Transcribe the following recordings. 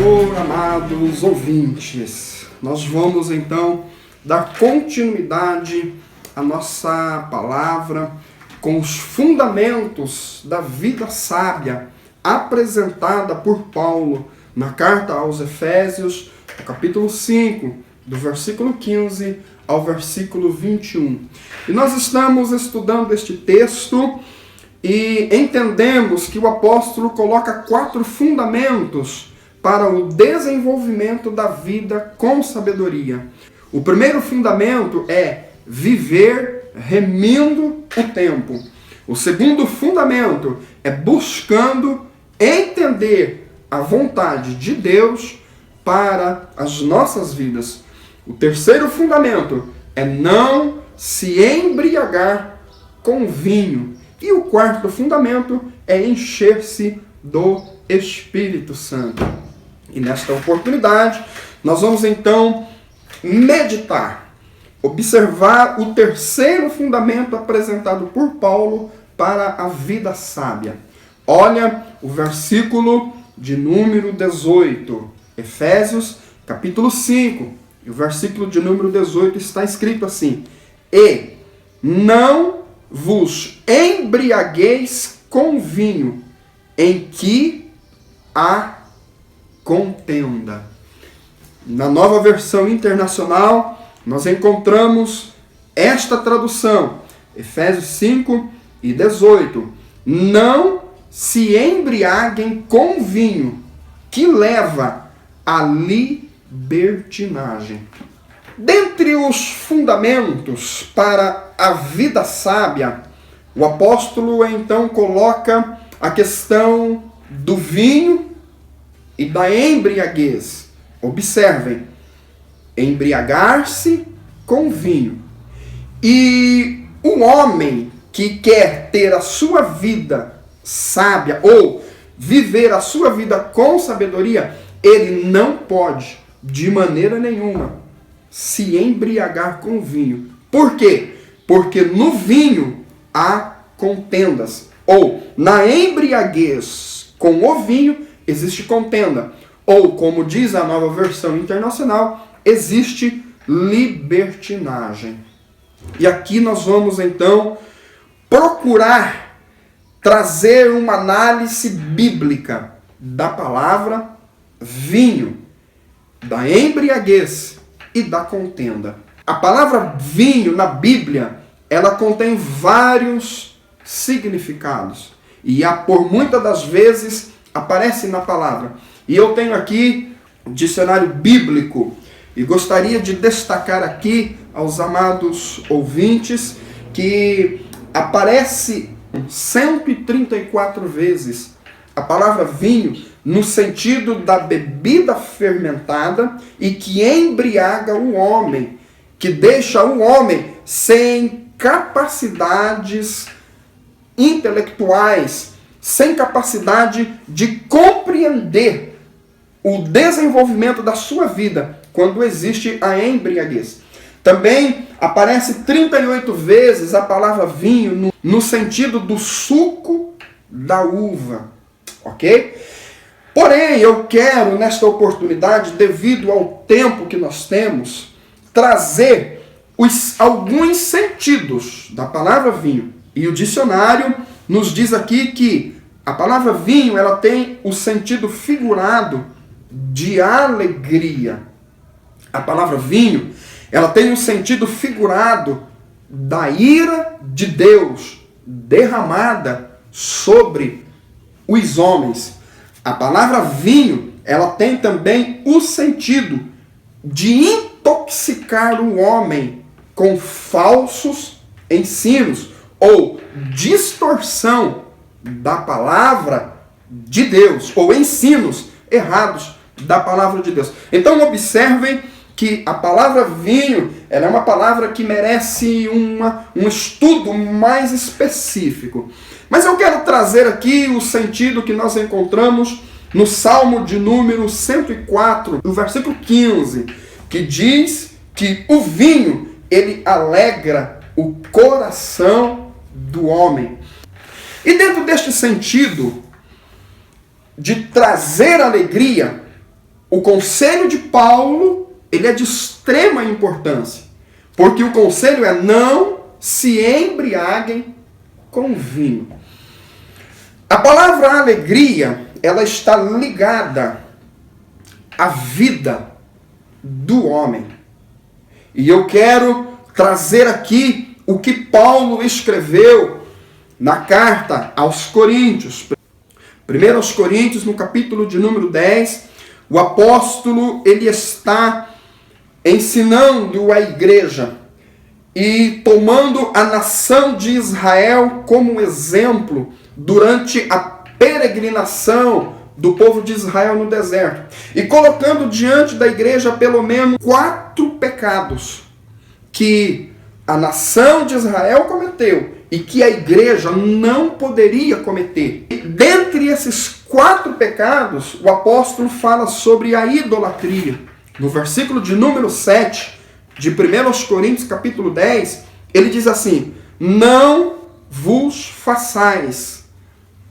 Senhor, amados ouvintes. Nós vamos então dar continuidade à nossa palavra com os fundamentos da vida sábia apresentada por Paulo na carta aos Efésios, no capítulo 5, do versículo 15 ao versículo 21. E nós estamos estudando este texto e entendemos que o apóstolo coloca 4 fundamentos para o desenvolvimento da vida com sabedoria. O primeiro fundamento é viver remindo o tempo. O segundo fundamento é buscando entender a vontade de Deus para as nossas vidas. O terceiro fundamento é não se embriagar com vinho. E o quarto fundamento é encher-se do Espírito Santo. E nesta oportunidade, nós vamos então meditar, observar o terceiro fundamento apresentado por Paulo para a vida sábia. Olha o versículo de número 18, Efésios capítulo 5, e o versículo de número 18 está escrito assim: E não vos embriagueis com vinho, em que há contenda. Na Nova Versão Internacional, nós encontramos esta tradução, Efésios 5 e 18. Não se embriaguem com vinho, que leva à libertinagem. Dentre os fundamentos para a vida sábia, o apóstolo então coloca a questão do vinho e da embriaguez. Observem, embriagar-se com vinho. E o homem que quer ter a sua vida sábia ou viver a sua vida com sabedoria, ele não pode, de maneira nenhuma, se embriagar com vinho. Por quê? Porque no vinho há contendas. Ou na embriaguez com o vinho existe contenda. Ou, como diz a Nova Versão Internacional, existe libertinagem. E aqui nós vamos então procurar trazer uma análise bíblica da palavra vinho, da embriaguez e da contenda. A palavra vinho na Bíblia, ela contém vários significados. E por muitas das vezes aparece na palavra. E eu tenho aqui o dicionário bíblico e gostaria de destacar aqui aos amados ouvintes que aparece 134 vezes a palavra vinho no sentido da bebida fermentada e que embriaga o homem, que deixa o homem sem capacidades intelectuais, sem capacidade de compreender o desenvolvimento da sua vida quando existe a embriaguez. Também aparece 38 vezes a palavra vinho no sentido do suco da uva, ok? Porém, eu quero, nesta oportunidade, devido ao tempo que nós temos, trazer alguns sentidos da palavra vinho. E o dicionário nos diz aqui que a palavra vinho ela tem o sentido figurado de alegria. A palavra vinho ela tem o sentido figurado da ira de Deus derramada sobre os homens. A palavra vinho, ela tem também o sentido de intoxicar o homem com falsos ensinos ou distorção da palavra de Deus ou ensinos errados da palavra de Deus. Então observem que a palavra vinho ela é uma palavra que merece um estudo mais específico. Mas eu quero trazer aqui o sentido que nós encontramos no Salmo de número 104, no versículo 15, que diz que o vinho, ele alegra o coração do homem. E dentro deste sentido de trazer alegria, o conselho de Paulo, ele é de extrema importância. Porque o conselho é: não se embriaguem com vinho. A palavra alegria, ela está ligada à vida do homem. E eu quero trazer aqui o que Paulo escreveu na carta aos Coríntios. 1 Coríntios, no capítulo de número 10, o apóstolo, ele está ensinando a igreja e tomando a nação de Israel como exemplo durante a peregrinação do povo de Israel no deserto. E colocando diante da igreja pelo menos 4 pecados que a nação de Israel cometeu e que a igreja não poderia cometer. E dentre esses 4 pecados, o apóstolo fala sobre a idolatria. No versículo de número 7 de 1 Coríntios capítulo 10, ele diz assim: não vos façais,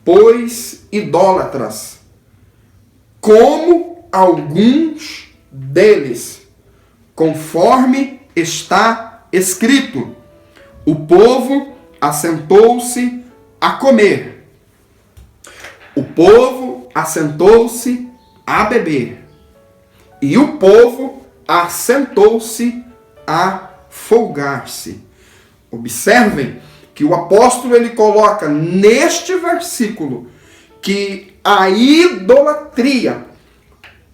pois idólatras, como alguns deles, conforme está escrito, o povo assentou-se a comer, o povo assentou-se a beber, e o povo assentou-se a folgar-se. Observem que o apóstolo ele coloca neste versículo que a idolatria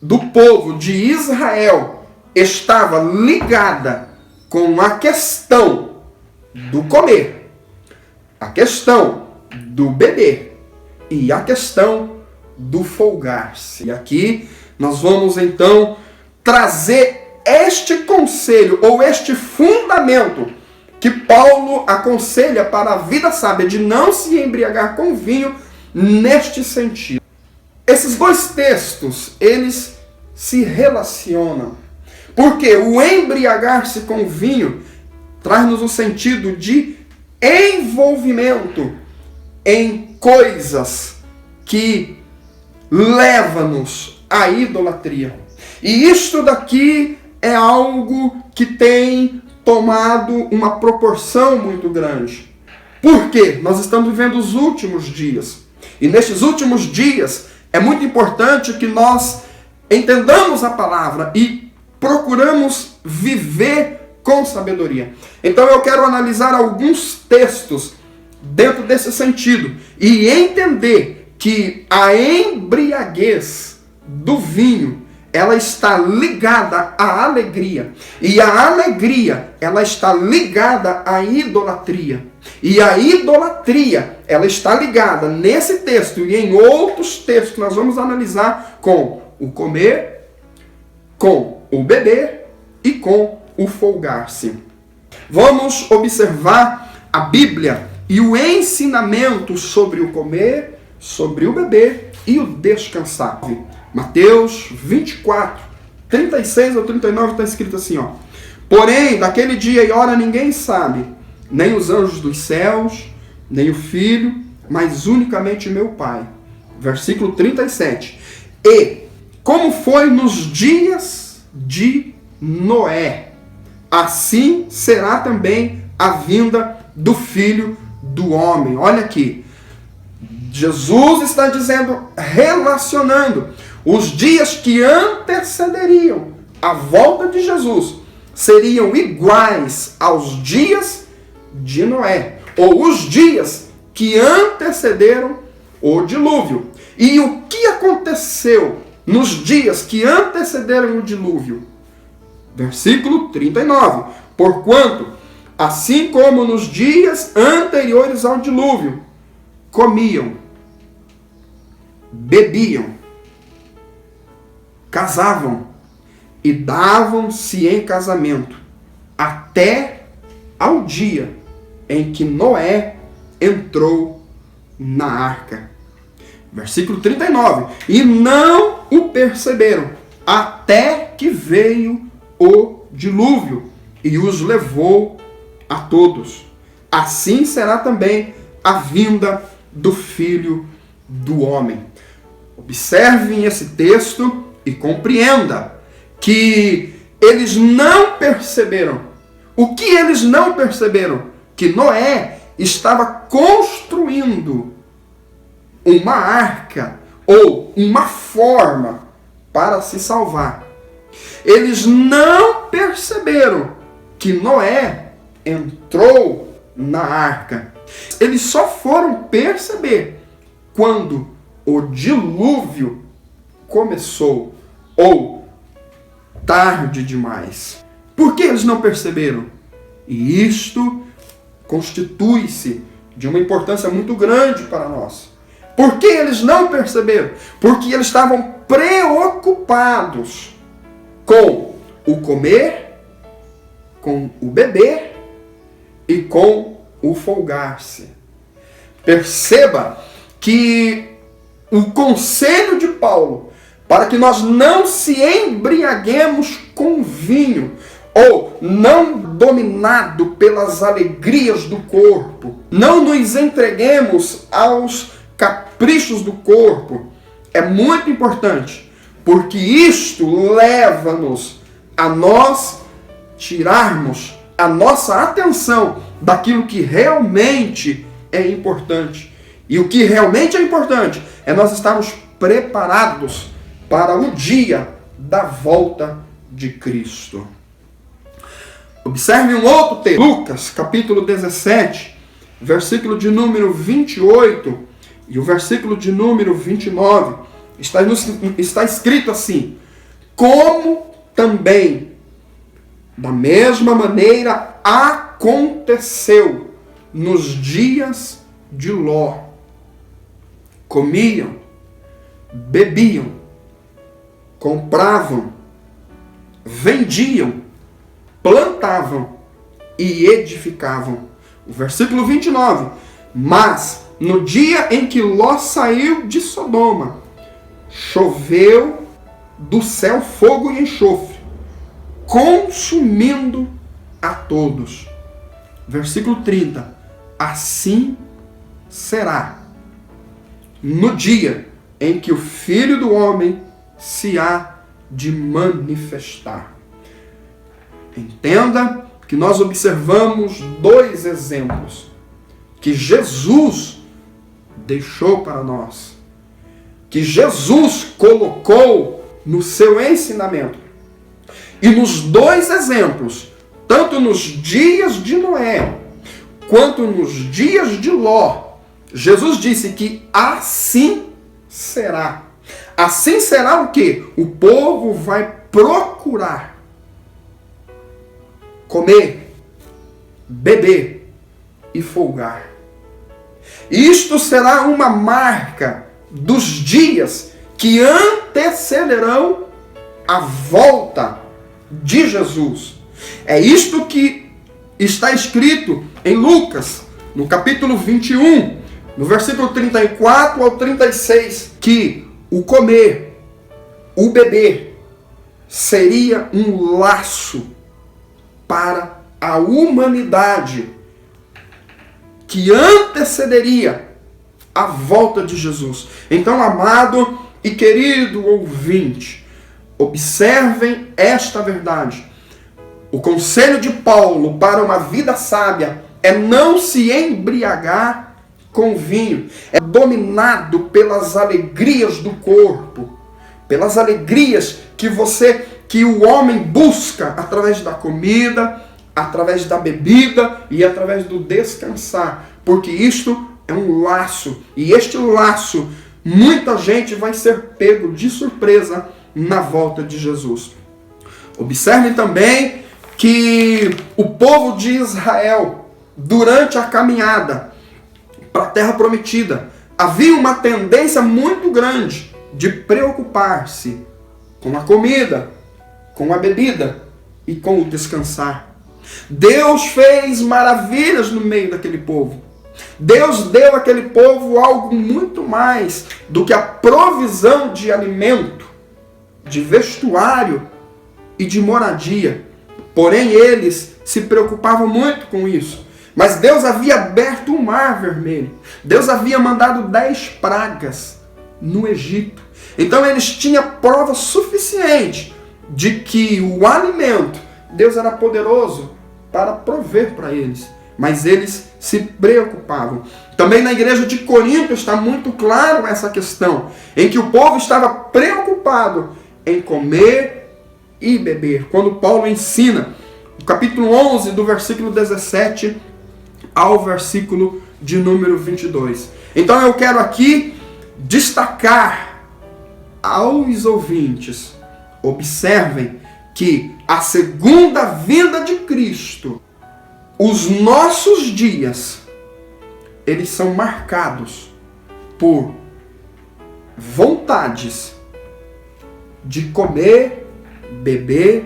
do povo de Israel estava ligada com a questão do comer, a questão do beber e a questão do folgar-se. E aqui nós vamos então trazer este conselho ou este fundamento que Paulo aconselha para a vida sábia de não se embriagar com vinho neste sentido. Esses 2 textos, eles se relacionam. Porque o embriagar-se com vinho traz-nos o sentido de envolvimento em coisas que levam-nos à idolatria. E isto daqui é algo que tem tomado uma proporção muito grande. Por quê? Nós estamos vivendo os últimos dias. E nestes últimos dias é muito importante que nós entendamos a palavra e procuramos viver com sabedoria. Então eu quero analisar alguns textos dentro desse sentido e entender que a embriaguez do vinho, ela está ligada à alegria. E a alegria, ela está ligada à idolatria. E a idolatria, ela está ligada nesse texto e em outros textos que nós vamos analisar com o comer, com o beber e com o folgar-se. Vamos observar a Bíblia e o ensinamento sobre o comer, sobre o beber e o descansar. Mateus 24, 36 ao 39 está escrito assim, ó: porém, daquele dia e hora ninguém sabe, nem os anjos dos céus, nem o Filho, mas unicamente meu Pai. Versículo 37. E como foi nos dias de Noé, assim será também a vinda do Filho do Homem. Olha aqui, Jesus está dizendo, relacionando os dias que antecederiam a volta de Jesus, seriam iguais aos dias de Noé, ou os dias que antecederam o dilúvio. E o que aconteceu nos dias que antecederam o dilúvio? Versículo 39. Porquanto, assim como nos dias anteriores ao dilúvio, comiam, bebiam, casavam e davam-se em casamento, até ao dia em que Noé entrou na arca. Versículo 39. E não o perceberam, até que veio o dilúvio e os levou a todos. Assim será também a vinda do Filho do Homem. Observem esse texto e compreenda que eles não perceberam. O que eles não perceberam? Que Noé estava construindo uma arca ou uma forma para se salvar. Eles não perceberam que Noé entrou na arca. Eles só foram perceber quando o dilúvio começou, ou tarde demais. Por que eles não perceberam? E isto constitui-se de uma importância muito grande para nós. Por que eles não perceberam? Porque eles estavam preocupados com o comer, com o beber e com o folgar-se. Perceba que o conselho de Paulo para que nós não se embriaguemos com vinho, ou não dominado pelas alegrias do corpo, não nos entreguemos aos caprichos do corpo, é muito importante, porque isto leva-nos a nós tirarmos a nossa atenção daquilo que realmente é importante. E o que realmente é importante é nós estarmos preparados para o dia da volta de Cristo. Observe um outro texto, Lucas, capítulo 17, versículo de número 28 e o versículo de número 29. Está escrito assim: como também, da mesma maneira, aconteceu nos dias de Ló. Comiam, bebiam, compravam, vendiam, plantavam e edificavam. O versículo 29. Mas no dia em que Ló saiu de Sodoma, choveu do céu fogo e enxofre, consumindo a todos. Versículo 30. Assim será no dia em que o Filho do Homem se há de manifestar. Entenda que nós observamos dois exemplos que Jesus deixou para nós, que Jesus colocou no seu ensinamento. E nos dois exemplos, tanto nos dias de Noé, quanto nos dias de Ló, Jesus disse que assim será. Assim será o quê? O povo vai procurar comer, beber e folgar. Isto será uma marca dos dias que antecederão a volta de Jesus. É isto que está escrito em Lucas, no capítulo 21, no versículo 34 ao 36, que o comer, o beber, seria um laço para a humanidade que antecederia a volta de Jesus. Então, amado e querido ouvinte, observem esta verdade. O conselho de Paulo para uma vida sábia é não se embriagar com vinho, é dominado pelas alegrias do corpo, pelas alegrias que o homem busca através da comida, através da bebida e através do descansar, porque isto é um laço, e este laço, muita gente vai ser pego de surpresa na volta de Jesus. Observe também que o povo de Israel, durante a caminhada para a terra prometida, havia uma tendência muito grande de preocupar-se com a comida, com a bebida e com o descansar. Deus fez maravilhas no meio daquele povo. Deus deu àquele povo algo muito mais do que a provisão de alimento, de vestuário e de moradia. Porém, eles se preocupavam muito com isso. Mas Deus havia aberto o mar vermelho. Deus havia mandado 10 pragas no Egito. Então eles tinham prova suficiente de que o alimento, Deus era poderoso para prover para eles. Mas eles se preocupavam. Também na igreja de Corinto está muito claro essa questão, em que o povo estava preocupado em comer e beber. Quando Paulo ensina, no capítulo 11, do versículo 17 ao versículo de número 22. Então eu quero aqui destacar aos ouvintes, observem que a segunda vinda de Cristo, os nossos dias, eles são marcados por vontades de comer, beber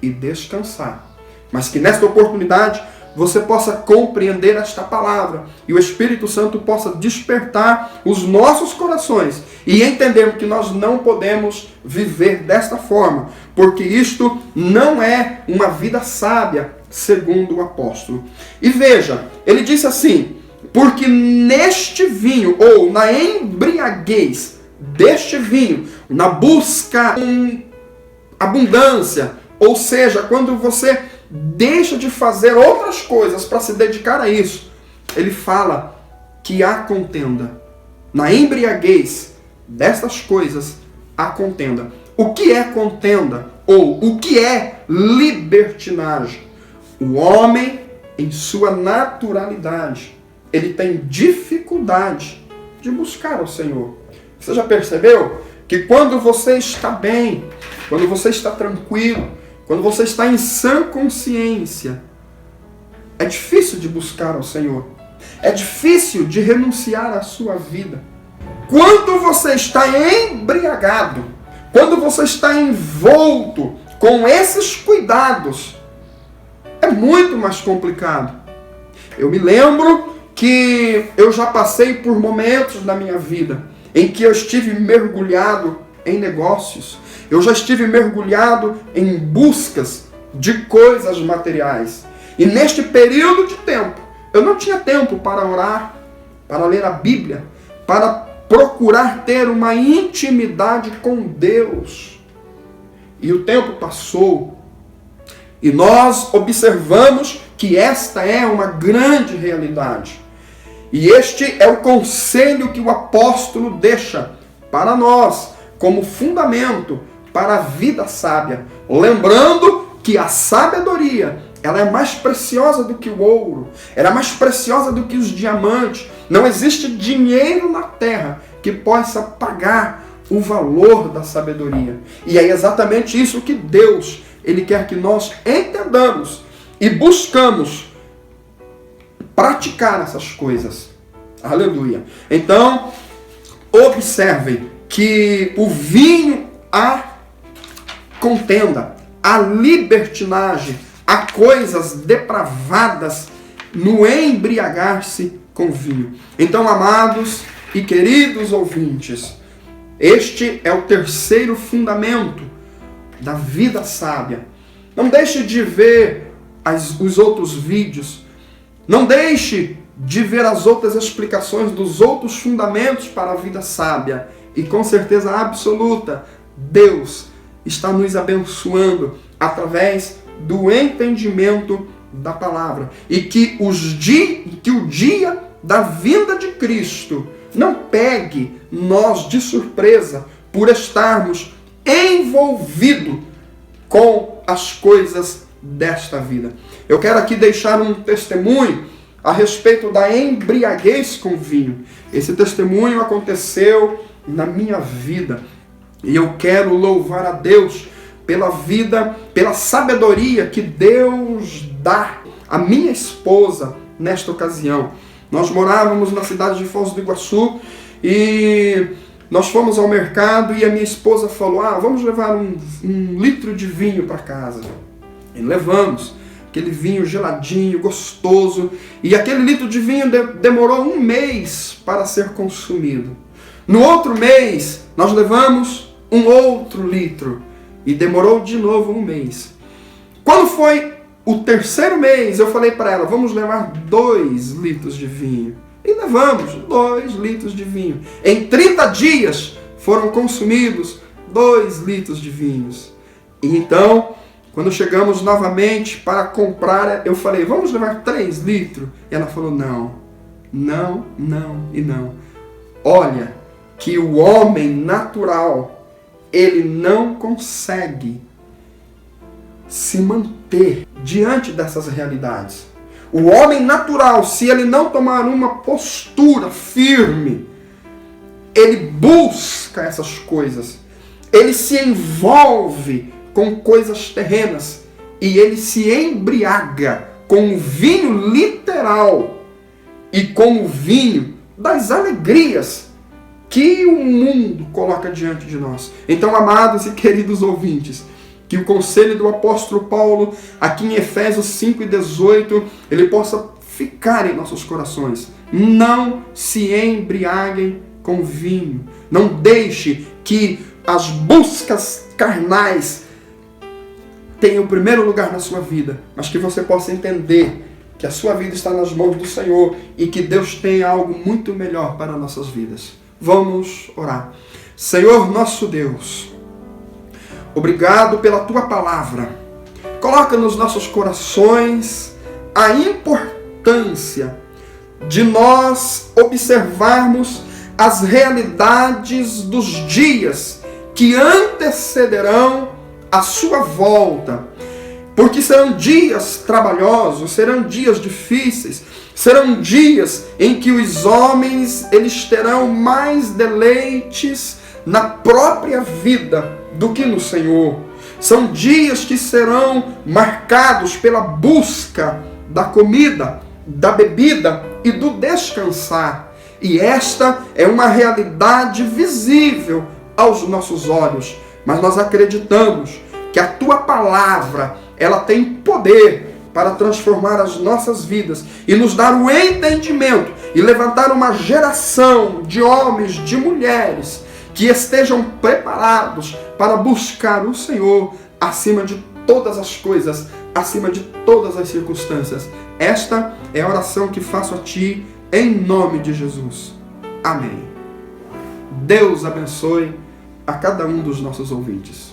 e descansar. Mas que nesta oportunidade você possa compreender esta palavra e o Espírito Santo possa despertar os nossos corações e entender que nós não podemos viver desta forma, porque isto não é uma vida sábia, segundo o apóstolo. E veja, ele disse assim: porque neste vinho, ou na embriaguez deste vinho, na busca em abundância, ou seja, quando você deixa de fazer outras coisas para se dedicar a isso, ele fala que há contenda. Na embriaguez destas coisas, há contenda. O que é contenda? Ou o que é libertinagem? O homem, em sua naturalidade, ele tem dificuldade de buscar ao Senhor. Você já percebeu que quando você está bem, quando você está tranquilo, quando você está em sã consciência, é difícil de buscar ao Senhor. É difícil de renunciar à sua vida. Quando você está embriagado, quando você está envolto com esses cuidados, é muito mais complicado. Eu me lembro que eu já passei por momentos na minha vida em que eu estive mergulhado em negócios. Eu já estive mergulhado em buscas de coisas materiais. E neste período de tempo, eu não tinha tempo para orar, para ler a Bíblia, para procurar ter uma intimidade com Deus. E o tempo passou. E nós observamos que esta é uma grande realidade. E este é o conselho que o apóstolo deixa para nós, como fundamento para a vida sábia. Lembrando que a sabedoria, ela é mais preciosa do que o ouro, ela é mais preciosa do que os diamantes. Não existe dinheiro na terra que possa pagar o valor da sabedoria. E é exatamente isso que Deus, Ele quer que nós entendamos e buscamos praticar essas coisas. Aleluia. Então, observem que o vinho há contenda, há libertinagem, há coisas depravadas no embriagar-se com vinho. Então, amados e queridos ouvintes, este é o terceiro fundamento da vida sábia. Não deixe de ver os outros vídeos. Não deixe de ver as outras explicações dos outros fundamentos para a vida sábia. E com certeza absoluta, Deus está nos abençoando através do entendimento da palavra. E que o dia da vinda de Cristo não pegue nós de surpresa por estarmos envolvidos com as coisas desta vida. Eu quero aqui deixar um testemunho a respeito da embriaguez com vinho. Esse testemunho aconteceu na minha vida. E eu quero louvar a Deus pela vida, pela sabedoria que Deus dá à minha esposa nesta ocasião. Nós morávamos na cidade de Foz do Iguaçu e nós fomos ao mercado e a minha esposa falou: vamos levar um litro de vinho para casa. E levamos aquele vinho geladinho, gostoso. E aquele litro de vinho demorou 1 mês para ser consumido. No outro mês, nós levamos um outro litro. E demorou de novo 1 mês. Quando foi o 3º mês, eu falei para ela: vamos levar 2 litros de vinho. E levamos 2 litros de vinho. Em 30 dias, foram consumidos 2 litros de vinhos. E então, quando chegamos novamente para comprar, eu falei, vamos levar 3 litros? E ela falou, não, não, não e não. Olha, que o homem natural, ele não consegue se manter diante dessas realidades. O homem natural, se ele não tomar uma postura firme, ele busca essas coisas, ele se envolve com coisas terrenas e ele se embriaga com o vinho literal e com o vinho das alegrias que o mundo coloca diante de nós. Então, amados e queridos ouvintes, que o conselho do apóstolo Paulo, aqui em Efésios 5:18, ele possa ficar em nossos corações. Não se embriaguem com vinho. Não deixe que as buscas carnais tenham o primeiro lugar na sua vida, mas que você possa entender que a sua vida está nas mãos do Senhor e que Deus tem algo muito melhor para nossas vidas. Vamos orar. Senhor nosso Deus, obrigado pela Tua palavra. Coloca nos nossos corações a importância de nós observarmos as realidades dos dias que antecederão a Sua volta. Porque serão dias trabalhosos, serão dias difíceis, serão dias em que os homens eles terão mais deleites na própria vida do que no Senhor. São dias que serão marcados pela busca da comida, da bebida e do descansar. E esta é uma realidade visível aos nossos olhos. Mas nós acreditamos que a Tua palavra, ela tem poder para transformar as nossas vidas e nos dar o entendimento e levantar uma geração de homens, de mulheres que estejam preparados para buscar o Senhor acima de todas as coisas, acima de todas as circunstâncias. Esta é a oração que faço a Ti em nome de Jesus. Amém. Deus abençoe a cada um dos nossos ouvintes.